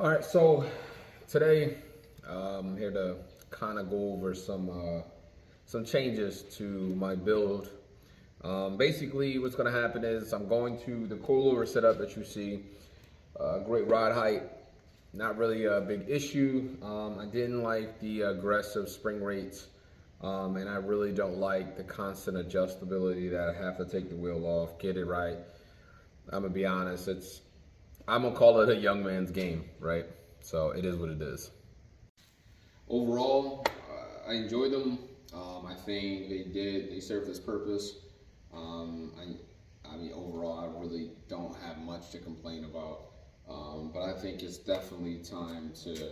All right, so today I'm here to kind of go over some changes to my build. Basically, what's going to happen is I'm going to the coilover setup that you see. Great ride height, not really a big issue. I didn't like the aggressive spring rates, and I really don't like the constant adjustability that I have to take the wheel off, get it right. I'm gonna be honest, I'm gonna call it a young man's game, right? So it is what it is. Overall, I enjoyed them. I think they served this purpose. I mean, overall, I really don't have much to complain about. But I think it's definitely time to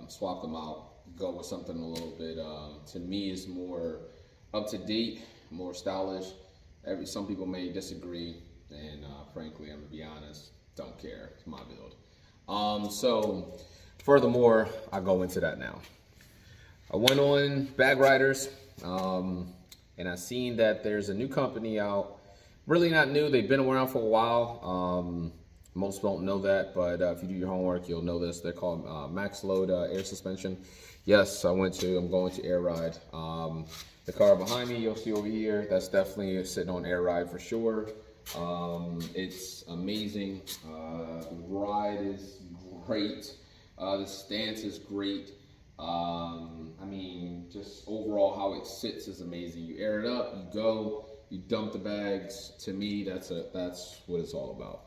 swap them out, go with something a little bit, to me, is more up to date, more stylish. Some people may disagree, and frankly, I'm gonna be honest, don't care. It's my build. So furthermore, I go into that now. I went on Bag Riders, and I seen that there's a new company out. Really not new, they've been around for a while. Most don't know that, but if you do your homework, you'll know this. They're called Max Load Air Suspension. Yes, I'm going to airride. The car behind me, you'll see over here, that's definitely sitting on airride for sure. It's amazing. The ride is great. The stance is great. I mean, just overall how it sits is amazing. You air it up, you go, you dump the bags. To me, that's what it's all about.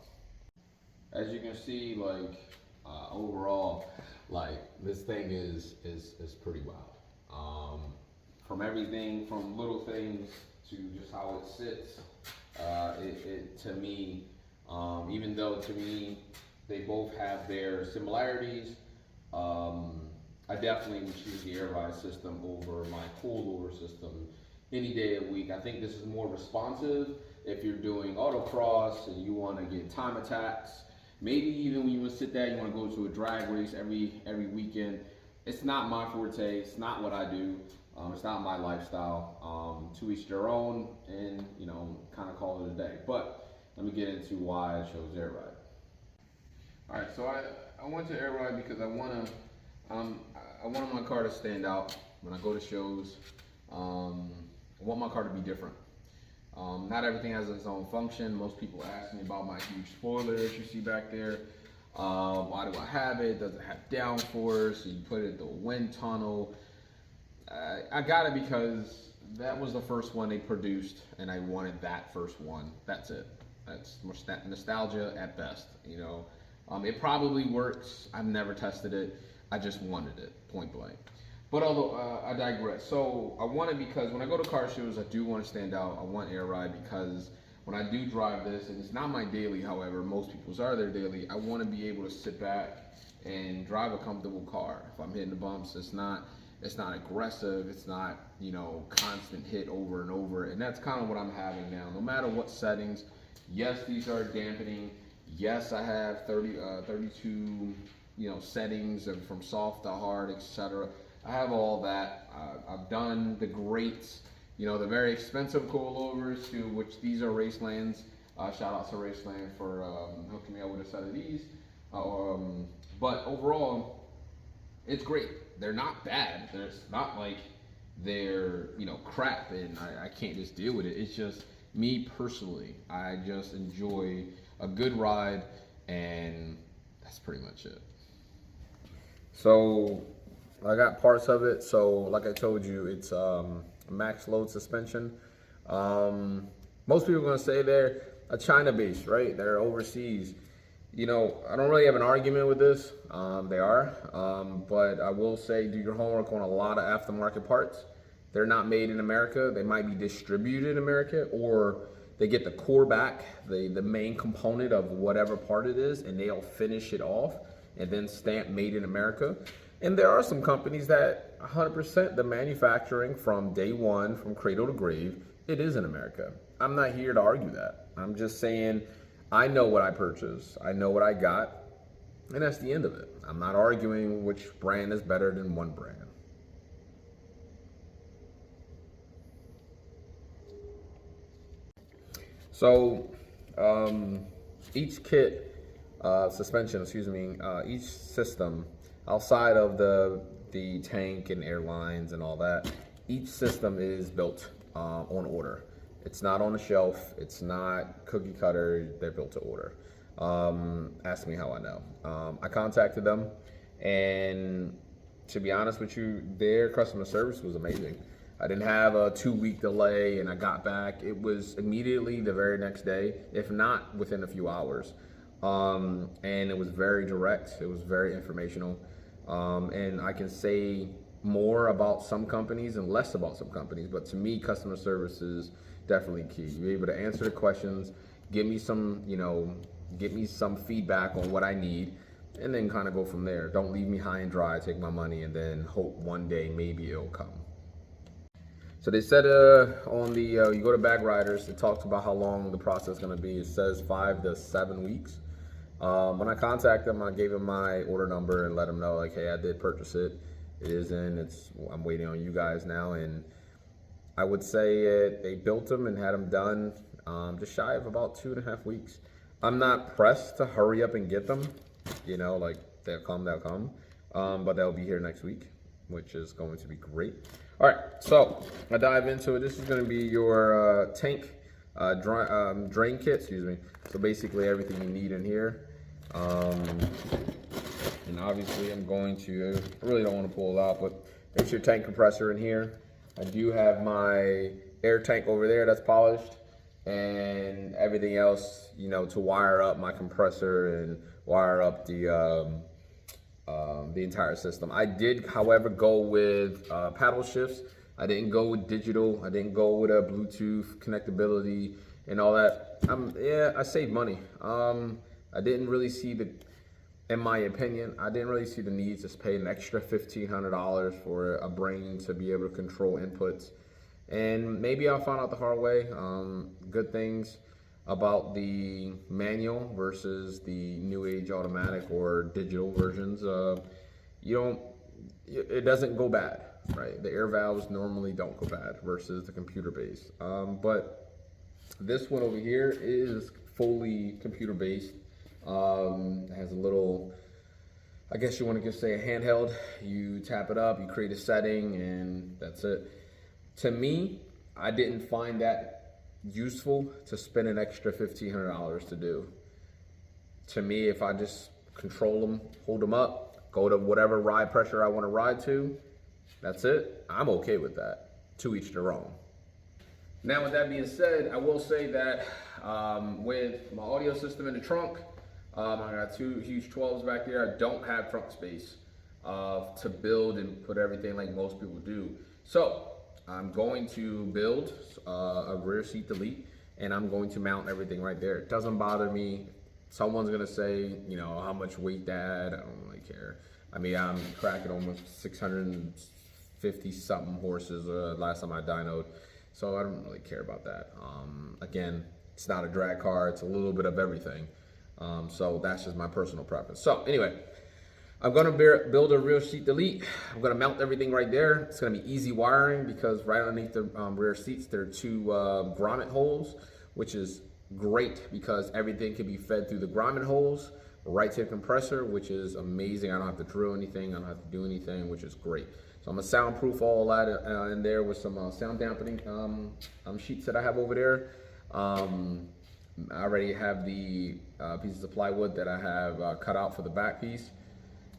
As you can see, like overall, like this thing is pretty wild. From everything, from little things to just how it sits. It to me, even though to me they both have their similarities, I definitely would choose the airride system over my coilover system any day of the week. I think this is more responsive if you're doing autocross and you want to get time attacks. Maybe even when you want to sit there, you want to go to a drag race every weekend. It's not my forte. It's not what I do. It's not my lifestyle. To each their own, and kind of call it a day. But let me get into why I chose airride. All right, so I went to airride because I wanted my car to stand out when I go to shows. I want my car to be different. Not everything has its own function. Most people ask me about my huge spoiler that you see back there. Why do I have it? Does it have downforce? You put it in the wind tunnel. I got it because that was the first one they produced, and I wanted that first one. That's it. That's nostalgia at best. It probably works. I've never tested it. I just wanted it, point blank. But although I digress. So I want it because when I go to car shows, I do want to stand out. I want airride because when I do drive this, and it's not my daily, however, most people's are their daily, I want to be able to sit back and drive a comfortable car. If I'm hitting the bumps, it's not aggressive. It's not, constant hit over and over. And that's kind of what I'm having now. No matter what settings, yes, these are dampening. Yes, I have 32, settings from soft to hard, etc. I have all that. I've done the greats, the very expensive coilovers, to which these are Racelands. Shout out to Raceland for hooking me up with a set of these. But overall, it's great. They're not bad. It's not like they're crap and I can't just deal with it. It's just me personally. I just enjoy a good ride, and that's pretty much it. So I got parts of it. So like I told you, it's a max load suspension. Most people are gonna say they're a China based, right? They're overseas. I don't really have an argument with this. They are, but I will say do your homework on a lot of aftermarket parts. They're not made in America. They might be distributed in America, or they get the core back, the main component of whatever part it is, and they'll finish it off and then stamp made in America. And there are some companies that 100% the manufacturing from day one, from cradle to grave, it is in America. I'm not here to argue that. I'm just saying I know what I purchased. I know what I got, and that's the end of it. I'm not arguing which brand is better than one brand. So each kit suspension, excuse me, each system outside of the tank and airlines and all that, each system is built on order. It's not on the shelf. It's not cookie cutter. They're built to order. Ask me how I know. I contacted them, and to be honest with you, their customer service was amazing. I didn't have a 2-week delay, and I got back. It was immediately the very next day, if not within a few hours. And it was very direct. It was very informational. And I can say more about some companies and less about some companies, but to me, customer service is definitely key. You're able to answer the questions, give me some, get me some feedback on what I need, and then kind of go from there. Don't leave me high and dry, take my money, and then hope one day maybe it'll come. So they said on the, you go to Bag Riders, it talks about how long the process is going to be. It says 5 to 7 weeks. When I contacted them, I gave them my order number and let them know, like, hey, I did purchase it. It is in. I'm waiting on you guys now. And I would say they built them and had them done just shy of about 2.5 weeks. I'm not pressed to hurry up and get them. Like they'll come. But they'll be here next week, which is going to be great. All right, so I dive into it. This is going to be your tank drain kit, excuse me. So basically everything you need in here. And obviously I'm going to, I really don't want to pull it out, but there's your tank compressor in here. I do have my air tank over there that's polished, and everything else, to wire up my compressor and wire up the entire system. I did, however, go with paddle shifts. I didn't go with digital. I didn't go with a Bluetooth connectability and all that. Yeah, I saved money. I didn't really see in my opinion, I didn't really see the need to pay an extra $1,500 for a brain to be able to control inputs. And maybe I'll find out the hard way. Good things about the manual versus the new age automatic or digital versions. It doesn't go bad, right? The air valves normally don't go bad versus the computer based. But this one over here is fully computer based. It has a little, I guess you want to just say a handheld. You tap it up, you create a setting, and that's it. To me, I didn't find that useful to spend an extra $1,500 to do. To me, if I just control them, hold them up, go to whatever ride pressure I want to ride to, that's it. I'm okay with that. To each their own. Now, with that being said, I will say that with my audio system in the trunk, I got 2 huge 12s back there. I don't have trunk space to build and put everything like most people do. So I'm going to build a rear seat delete, and I'm going to mount everything right there. It doesn't bother me. Someone's gonna say, how much weight that? I don't really care. I mean, I'm cracking almost 650 something horses last time I dynoed, so I don't really care about that. Again, it's not a drag car. It's a little bit of everything. So that's just my personal preference. So anyway, I'm gonna build a rear seat delete. I'm gonna mount everything right there. It's gonna be easy wiring because right underneath the rear seats, there are 2 grommet holes, which is great because everything can be fed through the grommet holes right to the compressor, which is amazing. I don't have to drill anything. I don't have to do anything, which is great. So I'm gonna soundproof all that in there with some sound dampening sheets that I have over there. I already have the pieces of plywood that I have cut out for the back piece,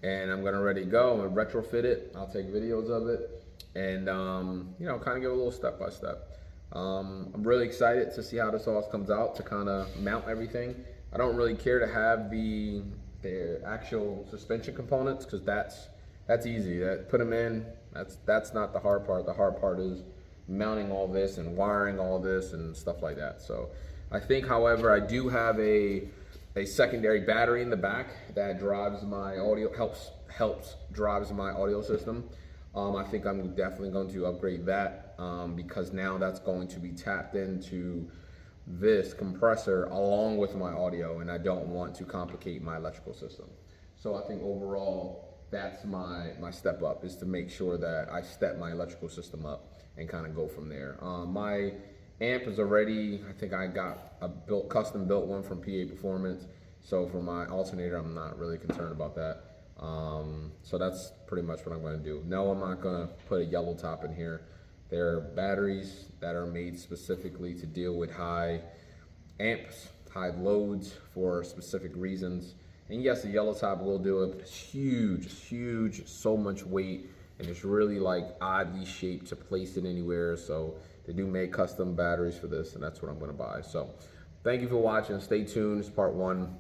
and I'm gonna ready to go. I'm gonna retrofit it. I'll take videos of it, and kind of give a little step by step. I'm really excited to see how this all comes out, to kind of mount everything. I don't really care to have the actual suspension components because that's easy. Put them in. That's not the hard part. The hard part is mounting all this and wiring all this and stuff like that. So I think, however, I do have a secondary battery in the back that drives my audio, helps drives my audio system. I think I'm definitely going to upgrade that because now that's going to be tapped into this compressor along with my audio, and I don't want to complicate my electrical system. So I think overall that's my step up, is to make sure that I step my electrical system up and kind of go from there. My amp is already, I think I got a custom built one from PA Performance. So for my alternator, I'm not really concerned about that. So that's pretty much what I'm going to do. No, I'm not going to put a yellow top in here. There are batteries that are made specifically to deal with high amps, high loads for specific reasons. And yes, the yellow top will do it, but it's huge, so much weight, and it's really like oddly shaped to place it anywhere. So they do make custom batteries for this, and that's what I'm going to buy. So thank you for watching. Stay tuned. It's part 1.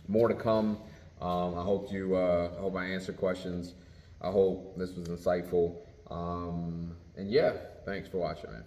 More to come. I hope I answered questions. I hope this was insightful. And yeah, thanks for watching, man.